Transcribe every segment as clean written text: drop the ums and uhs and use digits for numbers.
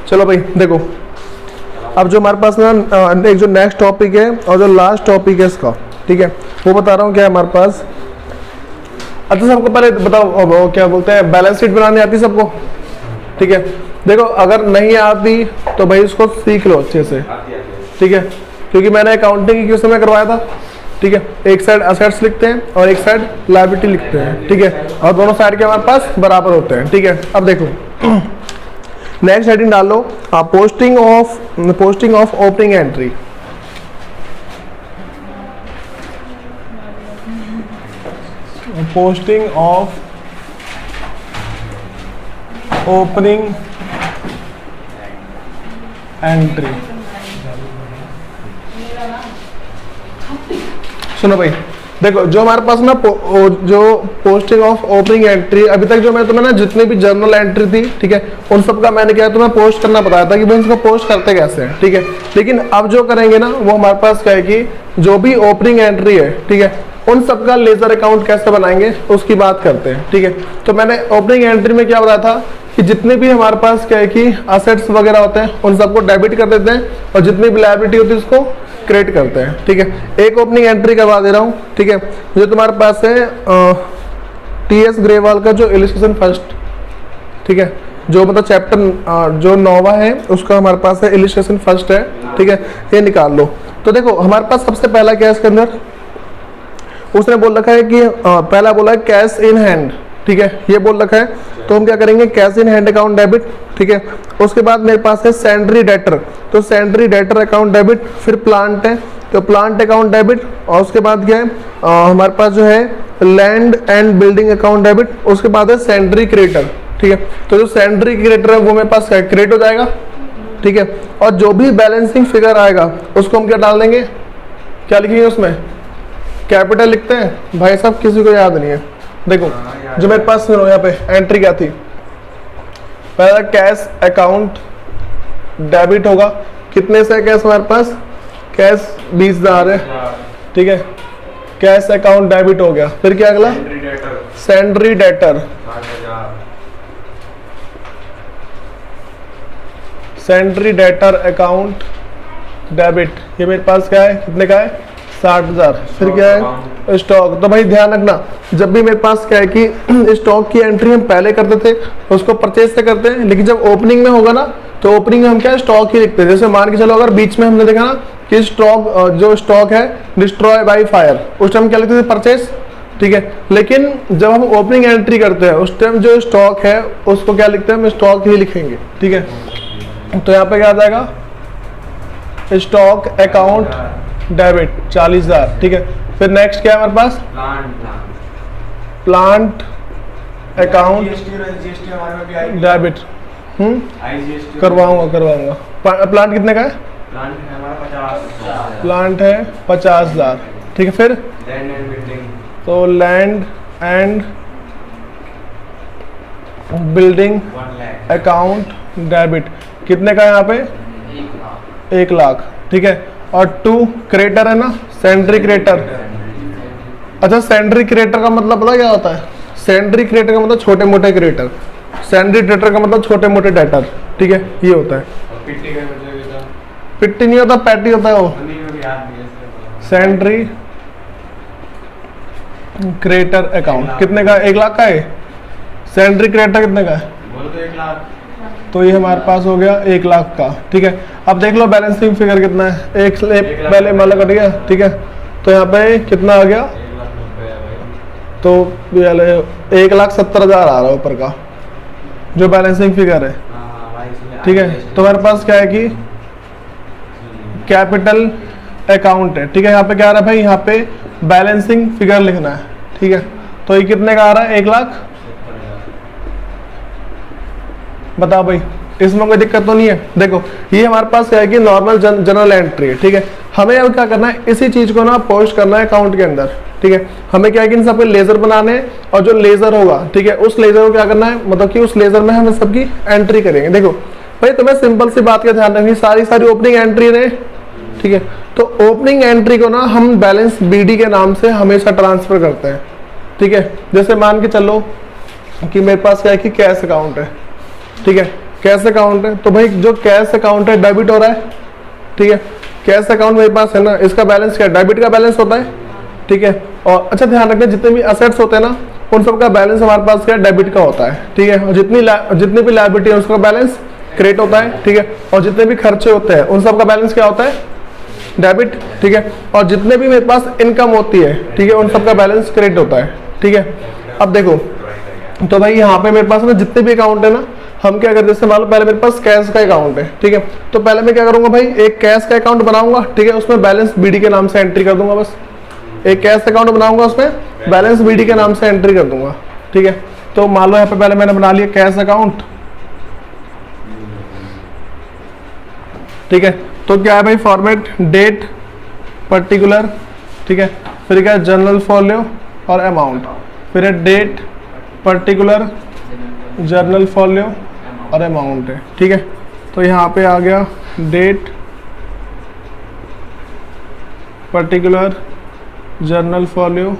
चलो भाई देखो, अब जो हमारे पास ना एक जो नेक्स्ट टॉपिक है और जो लास्ट टॉपिक है इसका, ठीक है, वो बता रहा हूँ क्या है हमारे पास। अच्छा सबको पहले बताओ, वो क्या बोलते हैं, बैलेंस शीट बनानी आती है सबको? ठीक है, देखो अगर नहीं आती तो भाई इसको सीख लो अच्छे से, ठीक है, क्योंकि मैंने अकाउंटिंग की समय करवाया था। ठीक है, एक साइड असेट्स लिखते हैं और एक साइड लायबिलिटी लिखते हैं, ठीक है, और दोनों साइड के हमारे पास बराबर होते हैं। ठीक है, अब देखो नेक्स्ट हेडिंग डाल लो, posting of opening entry. Posting of opening entry. सुनो भाई, देखो जो हमारे पास ना जो पोस्टिंग ऑफ ओपनिंग एंट्री, अभी तक जो मैं तुम्हें ना जितनी भी जर्नल एंट्री थी, ठीक है, उन सब का मैंने क्या तुम्हें पोस्ट करना बताया था कि भाई इसको पोस्ट करते कैसे हैं। ठीक है, लेकिन अब जो करेंगे ना वो हमारे पास क्या है कि जो भी ओपनिंग एंट्री है, ठीक है, उन सब का लेजर अकाउंट कैसे बनाएंगे उसकी बात करते हैं। ठीक है, तो मैंने ओपनिंग एंट्री में क्या बताया था कि जितने भी हमारे पास क्या है कि असेट्स वगैरह होते हैं उन सबको डेबिट कर देते हैं और जितनी भी लायबिलिटी होती है उसको क्रेडिट करते हैं। ठीक है, एक ओपनिंग एंट्री करवा दे रहा हूँ। ठीक है, जो तुम्हारे पास है टीएस ग्रेवाल का जो इलिस्ट्रेशन फर्स्ट, ठीक है, जो मतलब चैप्टर जो नोवा है उसका हमारे पास है इलिस्ट्रेशन फर्स्ट है। ठीक है, ये निकाल लो। तो देखो हमारे पास सबसे पहला क्या है इसके अंदर, उसने बोल रखा है कि पहला बोला है कैश इन हैंड। ठीक है, ये बोल रखा है, तो हम क्या करेंगे, cash in hand account debit. ठीक है, उसके बाद मेरे पास है सैंड्री डेटर, तो सैंड्री डेटर अकाउंट डेबिट। फिर प्लांट है तो प्लांट अकाउंट डेबिट, और उसके बाद क्या है हमारे पास जो है land and building account debit. उसके बाद है सैंड्री क्रेडिटर। ठीक है, तो जो सैंड्री क्रेडिटर है वो मेरे पास क्रेडिट हो जाएगा। ठीक है, और जो भी बैलेंसिंग फिगर आएगा उसको हम क्या डाल देंगे, क्या लिखेंगे उसमें, कैपिटल लिखते हैं भाई साहब, किसी को याद नहीं है। देखो जो मेरे पास यहाँ पे एंट्री क्या थी, पहला कैश अकाउंट डेबिट होगा, कितने से कैश हमारे पास, कैश 20,000 है। ठीक है, कैश अकाउंट डेबिट हो गया। फिर क्या अगला, सैंड्री डेटर, सैंड्री डेटर अकाउंट डेबिट, ये मेरे पास क्या है, कितने का है, 60,000। फिर क्या है, स्टॉक। तो भाई ध्यान रखना, जब भी मेरे पास क्या है कि स्टॉक की एंट्री हम पहले करते थे उसको परचेज से करते हैं, लेकिन जब ओपनिंग में होगा ना तो ओपनिंग में हम क्या है, स्टॉक ही लिखते हैं। जैसे मान के चलो अगर बीच में हमने देखा ना कि स्टॉक जो स्टॉक है डिस्ट्रॉय बाय फायर, उस टाइम क्या लिखते थे, परचेज। ठीक है, लेकिन जब हम ओपनिंग एंट्री करते हैं उस टाइम जो स्टॉक है उसको क्या लिखते हैं, हम स्टॉक ही लिखेंगे। ठीक है, तो यहाँ पे क्या आ जाएगा, स्टॉक अकाउंट डेबिट 40,000। ठीक है, फिर नेक्स्ट क्या है हमारे पास, प्लांट अकाउंट डेबिट। करवाऊंगा। प्लांट कितने का है, प्लांट है 50,000। ठीक है, फिर तो land and building account debit कितने का है यहाँ पे, 1 लाख। ठीक है, और 2 क्रेडिटर है ना, सैंड्री क्रेडिटर। अच्छा सैंड्री क्रेडिटर का मतलब पता क्या होता है, सैंड्री क्रेडिटर का मतलब छोटे मोटे क्रेडिटर, सैंड्री डेटर का मतलब छोटे मोटे डेटर। ठीक है, ये होता है। पिट्टी नहीं होता, पैटी होता है वो। सैंड्री क्रेडिटर अकाउंट कितने का, 1 लाख का है। सैंड्री क्रेडिटर कितने का है, तो ये हमारे पास हो गया 1 लाख का। ठीक है, अब देख लो बैलेंसिंग फिगर कितना है, एक पहले माला कट गया। ठीक है, तो यहाँ पे कितना आ गया, तो 1,70,000 आ रहा है ऊपर का जो बैलेंसिंग फिगर है। ठीक है, तो हमारे पास क्या है कि कैपिटल अकाउंट है। ठीक है, यहाँ पे क्या आ रहा है भाई, यहाँ पे बैलेंसिंग फिगर लिखना है। ठीक है, तो ये कितने का आ रहा है, 1 लाख। बताओ भाई, इसमें कोई दिक्कत तो नहीं है। देखो ये हमारे पास क्या है कि नॉर्मल जनरल एंट्री है। ठीक है, हमें अब क्या करना है, इसी चीज को ना पोस्ट करना है अकाउंट के अंदर। ठीक है, हमें क्या है कि इन सबके लेजर बनाने हैं, और जो लेजर होगा, ठीक है, उस लेजर को क्या करना है, मतलब कि उस लेजर में हम सबकी एंट्री करेंगे। देखो भाई तुम्हें सिंपल सी बात का ध्यान रखनी, सारी ओपनिंग एंट्री रहे। ठीक है, तो ओपनिंग एंट्री को ना हम बैलेंस बीडी के नाम से हमेशा ट्रांसफर करते हैं। ठीक है, जैसे मान के चलो कि मेरे पास क्या है कि कैश अकाउंट है। ठीक है, कैश अकाउंट है, तो भाई जो कैश अकाउंट है डेबिट हो रहा है, ठीक है। कैश अकाउंट मेरे पास है ना, इसका बैलेंस क्या है, डेबिट का बैलेंस होता है, ठीक है। और अच्छा ध्यान रखना, जितने भी असेट्स होते हैं ना उन सब का बैलेंस हमारे पास क्या है, डेबिट का होता है, ठीक है। और जितनी भी लायबिलिटी है उसका बैलेंस क्रेडिट होता है, ठीक है। और जितने भी खर्चे होते हैं उन सब का बैलेंस क्या होता है, डेबिट, ठीक है। और जितने भी मेरे पास इनकम होती है, ठीक है, उन सब का बैलेंस क्रेडिट होता है, ठीक है। अब देखो, तो भाई यहाँ पे मेरे पास ना जितने भी अकाउंट है ना, हम क्या करते हैं, जैसे मान लो पहले मेरे पास कैश का अकाउंट है, ठीक है। तो पहले मैं क्या करूंगा भाई, एक कैश का अकाउंट बनाऊंगा, ठीक है, उसमें बैलेंस बीडी के नाम से एंट्री कर दूंगा, बस एक कैश अकाउंट बनाऊंगा, उसमें बैलेंस बीडी के नाम से एंट्री कर दूंगा, ठीक है। तो मान लो यहाँ पे पहले मैंने बना लिया कैश अकाउंट, ठीक है। तो क्या है भाई, फॉर्मेट डेट पर्टिकुलर, ठीक है। फिर क्या है, जनरल फॉलो और अमाउंट, फिर है डेट पर्टिकुलर जर्नल फॉलो और अमाउंट है, ठीक है। तो यहाँ पे आ गया date particular journal folio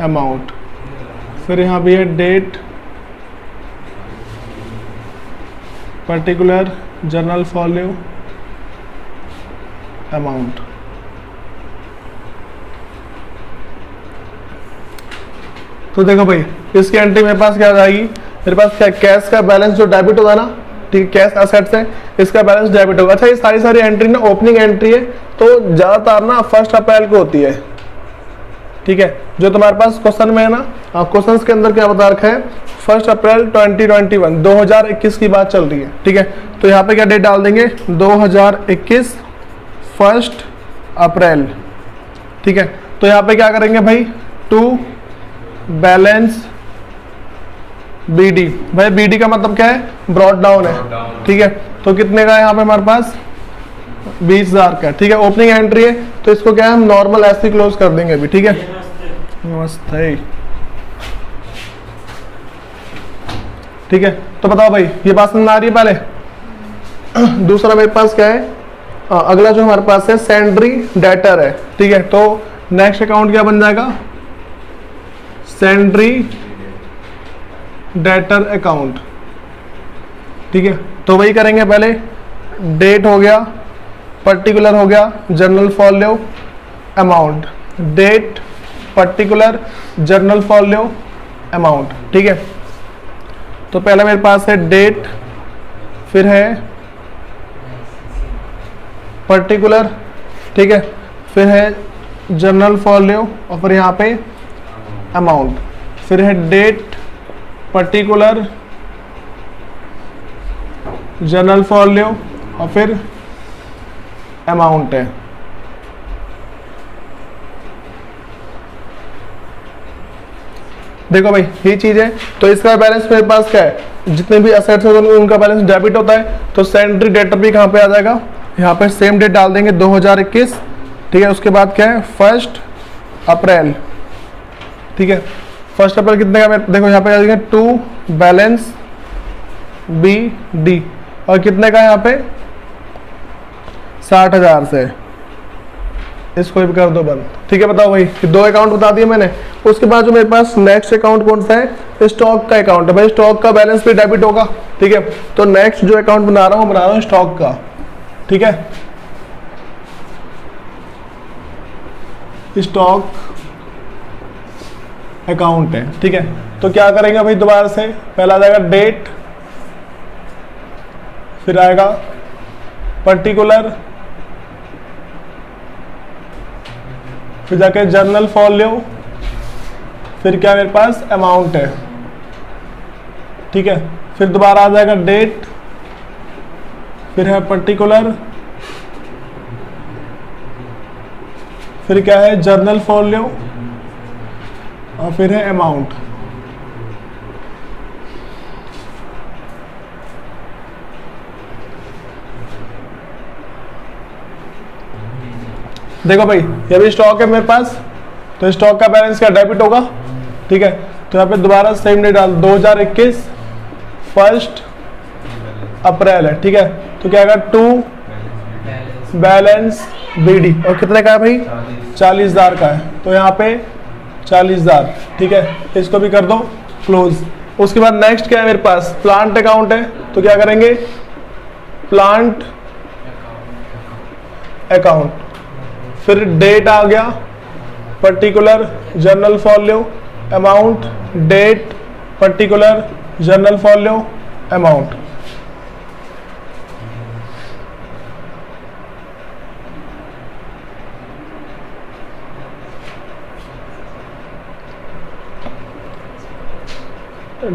amount, फिर यहाँ भी है date particular journal folio amount. तो देखो भाई, इसकी एंट्री मेरे पास क्या आ जाएगी, मेरे पास क्या, कैश का बैलेंस जो डेबिट होगा ना, ठीक है, कैश असेट्स है, इसका बैलेंस डेबिट होगा। अच्छा, ये सारी एंट्री ना ओपनिंग एंट्री है, तो ज्यादातर ना 1 अप्रैल को होती है, ठीक है। जो तुम्हारे पास क्वेश्चन में है ना, क्वेश्चन के अंदर क्या बता रखा है, 1 अप्रैल 2021 2021 की बात चल रही है, ठीक है। तो यहाँ पे क्या डेट डाल देंगे, 2021 1 अप्रैल, ठीक है। तो यहाँ पे क्या करेंगे भाई, टू बैलेंस बीडी, भाई बीडी का मतलब क्या है, ब्रॉड डाउन है, ठीक है। तो कितने का है यहाँ पे हमारे पास, 20,000 का, ठीक है। ओपनिंग एंट्री है, तो इसको क्या है, हम नॉर्मल ऐसे क्लोज कर देंगे अभी, ठीक है। नमस्ते, ठीक है। तो बताओ भाई, ये बात समझ आ रही है पहले। दूसरा मेरे पास क्या है, अगला जो हमारे पास है सेंड्री डेटर है, ठीक है। तो नेक्स्ट अकाउंट क्या बन जाएगा, सेंड्री डेटर अकाउंट, ठीक है। तो वही करेंगे, पहले डेट हो गया, पर्टिकुलर हो गया, journal folio amount, date particular journal folio amount, ठीक है। तो पहला मेरे पास है डेट, फिर है पर्टिकुलर, ठीक है, फिर है जर्नल फॉलो और फिर यहाँ पे अमाउंट, फिर है डेट पर्टिकुलर जर्नल फॉलो और फिर अमाउंट है। देखो भाई, ये चीज है। तो इसका बैलेंस मेरे पास क्या है, जितने भी असेट्स होते हैं उनका बैलेंस डेबिट होता है। तो सेंट्री डेटर भी कहाँ पे आ जाएगा, यहाँ पे सेम डेट डाल देंगे 2021, ठीक है। उसके बाद क्या है, 1 अप्रैल, ठीक है। 1 अप्रैल कितने का, देखो यहाँ पे आ जाएगा टू बैलेंस बी डी, और कितने का यहाँ पे 60,000 से, इसको भी कर दो बंद, ठीक है। बताओ भाई, 2 अकाउंट बता दिए मैंने। उसके बाद जो मेरे पास नेक्स्ट अकाउंट कौन सा है, स्टॉक का अकाउंट है। भाई स्टॉक का बैलेंस भी डेबिट होगा, ठीक है। तो नेक्स्ट जो अकाउंट बना रहा हूँ स्टॉक का, ठीक है। स्टॉक अकाउंट है, ठीक है। तो क्या करेंगे भाई, दोबारा से पहला आ जाएगा डेट, फिर आएगा पर्टिकुलर, फिर जाके जर्नल फॉलो, फिर क्या मेरे पास अमाउंट है, ठीक है। फिर दोबारा आ जाएगा डेट, फिर है पर्टिकुलर, फिर क्या है जर्नल फॉलो और फिर है अमाउंट। देखो भाई, ये भी स्टॉक है मेरे पास, तो स्टॉक का बैलेंस क्या डेबिट होगा, ठीक है। तो यहाँ पे दोबारा सेम डेट डाल, 2021 1 अप्रैल है, ठीक है। तो क्या आएगा, टू बैलेंस बीडी, और कितने का है भाई, 40,000 का है। तो यहाँ पे 40,000, ठीक है। इसको भी कर दो क्लोज। उसके बाद नेक्स्ट क्या है मेरे पास, प्लांट अकाउंट है, तो क्या करेंगे, प्लांट अकाउंट, फिर डेट आ गया, particular journal folio amount, date particular journal folio amount.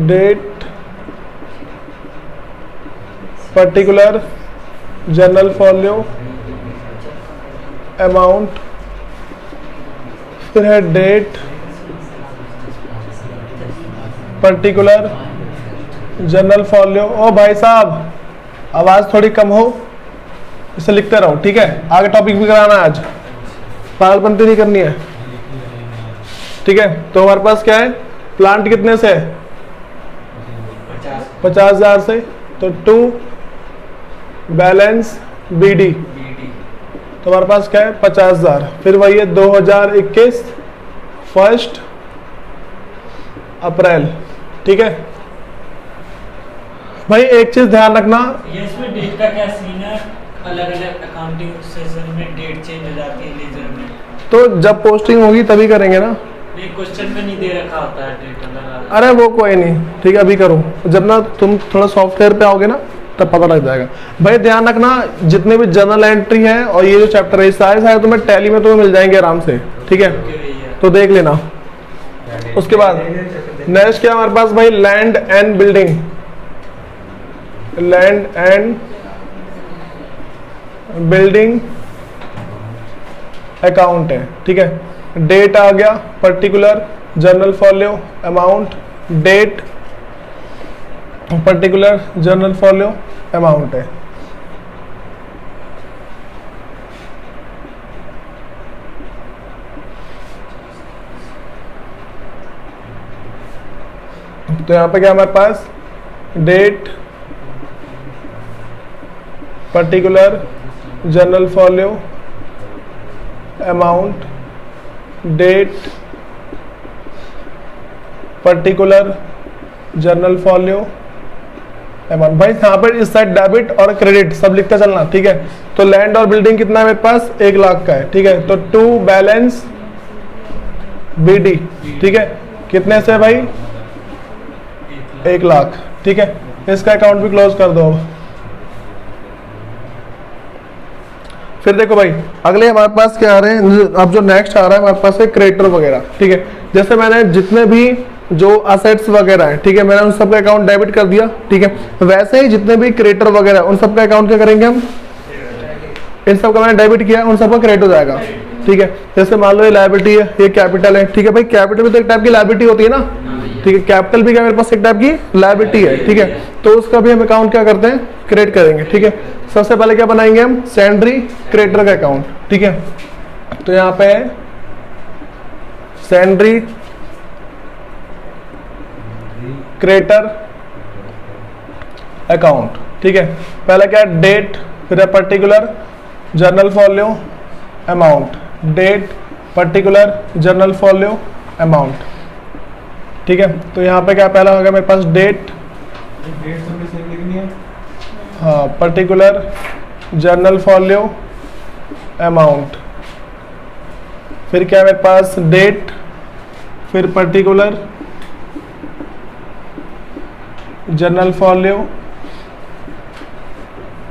Date particular journal folio amount, फिर है डेट पर्टिकुलर जर्नल फॉलो। ओ भाई साहब आवाज थोड़ी कम हो, इसे लिखते रहो, ठीक है। आगे टॉपिक भी कराना है आज, पागलपंती नहीं करनी है, ठीक है। तो हमारे पास क्या है, प्लांट कितने से है, 50,000 से, तो 2 बैलेंस BD, तो हमारे पास क्या है 50,000। फिर वही है 2021 1 अप्रैल, ठीक है भाई। एक चीज ध्यान रखना, ये इसमें डेट का क्या सीन है, अलग अलग अकाउंटिंग सेशन में डेट चेंज हो जाती है लेजर में, तो जब पोस्टिंग होगी तभी करेंगे ना, ये क्वेश्चन में नहीं दे रखा होता है डेट अलग। अरे वो कोई नहीं, ठीक है अभी करो, जब ना तुम थोड़ा सॉफ्टवेयर पे आओगे ना तब पता लग जाएगा। भाई ध्यान रखना, जितने भी जर्नल एंट्री है और ये जो चैप्टर है सारे तुम्हें टैली में तुम्हें मिल जाएंगे आराम से, ठीक है, तो देख लेना। उसके बाद नेक्स्ट क्या हमारे पास भाई, land and building, land and building account है, ठीक है। डेट आ गया, particular journal folio amount, date particular journal folio amount है। तो यहां पे क्या हमारे पास, date particular journal folio amount, date particular journal folio amount. भाई यहाँ पर इस साइड डेबिट और क्रेडिट सब लिखते चलना, ठीक है। तो लैंड और बिल्डिंग कितना है मेरे पास, 1 लाख का है, ठीक है। तो 2 बैलेंस BD, ठीक है, कितने से भाई, 1 लाख, ठीक है। इसका अकाउंट भी क्लोज कर दो। फिर देखो भाई अगले हमारे पास क्या आ रहे हैं, अब जो नेक्स्ट आ रहा है हमारे पास है क्रेडिटर वगैरह, ठीक है। जैसे मैंने जितने भी जो असेट्स वगैरह है, ठीक है, मैंने उन सबका अकाउंट डेबिट कर दिया, ठीक है। वैसे ही जितने भी क्रेडिटर वगैरह उन सबका अकाउंट क्या करेंगे हम, इन सबका मैंने डेबिट किया, उन सबका क्रेडिट हो जाएगा, ठीक है। जैसे मान लो ये लायबिलिटी है, ये कैपिटल है, ठीक है भाई। कैपिटल भी तो एक टाइप की लायबिलिटी होती है ना, ठीक है। कैपिटल भी क्या मेरे पास एक टाइप की लायबिलिटी है, ठीक है। तो उसका भी हम अकाउंट क्या करते हैं, क्रिएट करेंगे, ठीक है। सबसे पहले क्या बनाएंगे हम, सैंड्री क्रेडिटर का अकाउंट, ठीक है। तो यहाँ पे है सैंड्री क्रेडिटर अकाउंट, ठीक है। पहले क्या है, डेट, फिर है particular journal folio amount, date particular journal folio amount, ठीक है। तो यहाँ पे क्या पहला होगा मेरे पास, डेट सबने सेम लिखनी है, हाँ, पर्टिकुलर जर्नल फॉलो अमाउंट, फिर क्या है मेरे पास, डेट, फिर पर्टिकुलर जर्नल फॉलो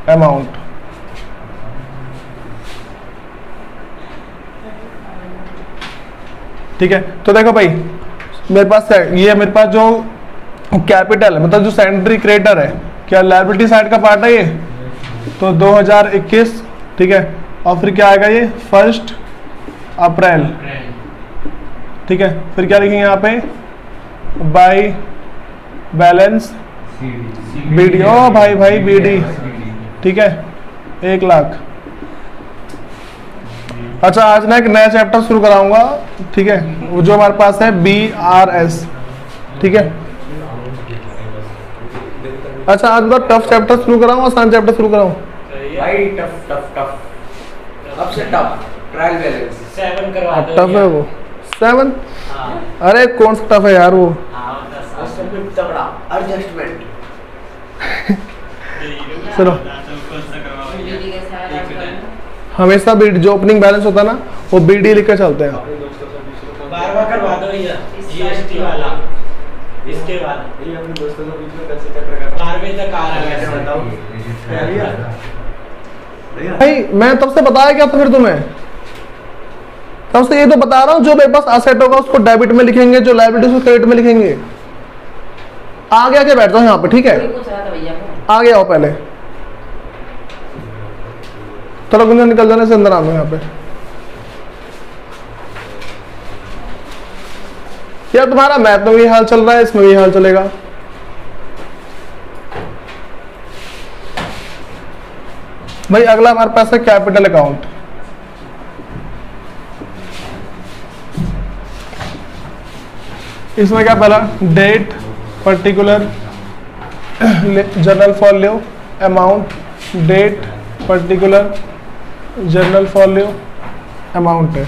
अमाउंट, ठीक है। तो देखो भाई मेरे पास है, ये मेरे पास जो कैपिटल है, मतलब जो सैंड्री क्रेडिटर है, क्या लायबिलिटी साइड का पार्ट है ये, तो 2021, ठीक है। और फिर क्या आएगा ये 1 अप्रैल, ठीक है। फिर क्या लिखेंगे यहाँ पे, बाय बैलेंस BD, ओ भाई BD, ठीक है, 1 लाख। अच्छा आज ना एक नया चैप्टर शुरू कराऊंगा, ठीक है, वो जो हमारे पास है BRS, ठीक है। अच्छा आज मतलब टफ चैप्टर शुरू कराऊं, आसान चैप्टर शुरू कराऊं, भाई टफ अब से टफ, ट्रायल बैलेंस 7 करवा दो। टफ है वो 7, हाँ, अरे कौन सा टफ है यार वो, हाँ, 10 तगड़ा एडजस्टमेंट। सुनो, बीडी के साथ आप हमेशा बीडी जो ओपनिंग बैलेंस होता है ना वो बीडी लिख के चलते हैं। बार बार करवा दो भैया जीएसटी वाला इसके बाद ये अपने दोस्तों के बीच में कैसे चक्कर कर 12 बजे तक आ रहा है बताओ भैया भाई मैं तब से बताया क्या तो फिर तुम्हें, तब से ये तो बता रहा हूँ जो मेरे पास असेट होगा उसको डेबिट में लिखेंगे, जो लायबिलिटी उसको क्रेडिट में लिखेंगे। आगे आके बैठ जाओ यहाँ पे, ठीक है? कोई पूछ रहा था भैया को। आगे आओ पहले, थोड़ा गुंजा निकल जाने से अंदर आना यहाँ पे। यार तुम्हारा मैथ में भी हाल चल रहा है, इसमें भी हाल चलेगा। भाई अगला हमारे पास है कैपिटल अकाउंट। इसमें क्या पहला date particular journal folio amount, date particular journal folio amount है।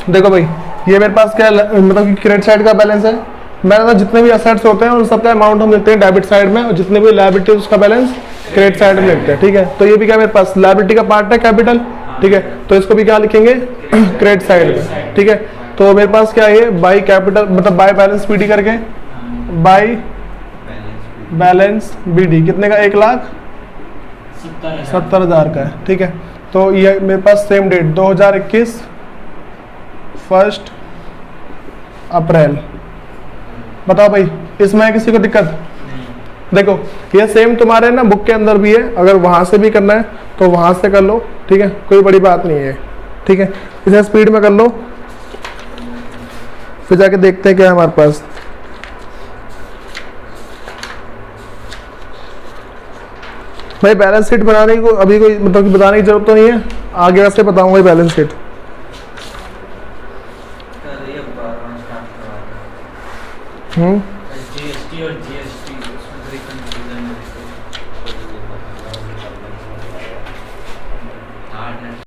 देखो भाई ये मेरे पास क्या मतलब कि क्रेडिट साइड का बैलेंस है। मेरे पास जितने भी असेट्स होते हैं उन सबका अमाउंट हम लिखते हैं डेबिट साइड में, और जितने भी लायबिलिटी उसका बैलेंस क्रेडिट साइड में लिखते हैं, ठीक है? तो ये भी क्या मेरे पास लायबिलिटी का पार्ट है कैपिटल, ठीक है? तो इसको भी क्या लिखेंगे क्रेडिट साइड में, ठीक है? तो मेरे पास क्या है बाई कैपिटल मतलब बाई बैलेंस बीडी करके, बाई बैलेंस बीडी कितने का 1,70,000 का है, ठीक है? तो ये मेरे पास सेम डेट 2021 1 अप्रैल। बताओ भाई इसमें है किसी को दिक्कत? देखो ये सेम तुम्हारे ना बुक के अंदर भी है, अगर वहां से भी करना है तो वहां से कर लो, ठीक है? कोई बड़ी बात नहीं है, ठीक है? इसे स्पीड में कर लो, फिर जाके देखते हैं क्या है हमारे पास। भाई बैलेंस शीट बनाने को अभी कोई मतलब कि बताने की जरूरत तो नहीं है, आगे वैसे बताऊंगा बैलेंस शीट। जीएसटी और जीएसटी उसमें थोड़ी कंफ्यूजन है।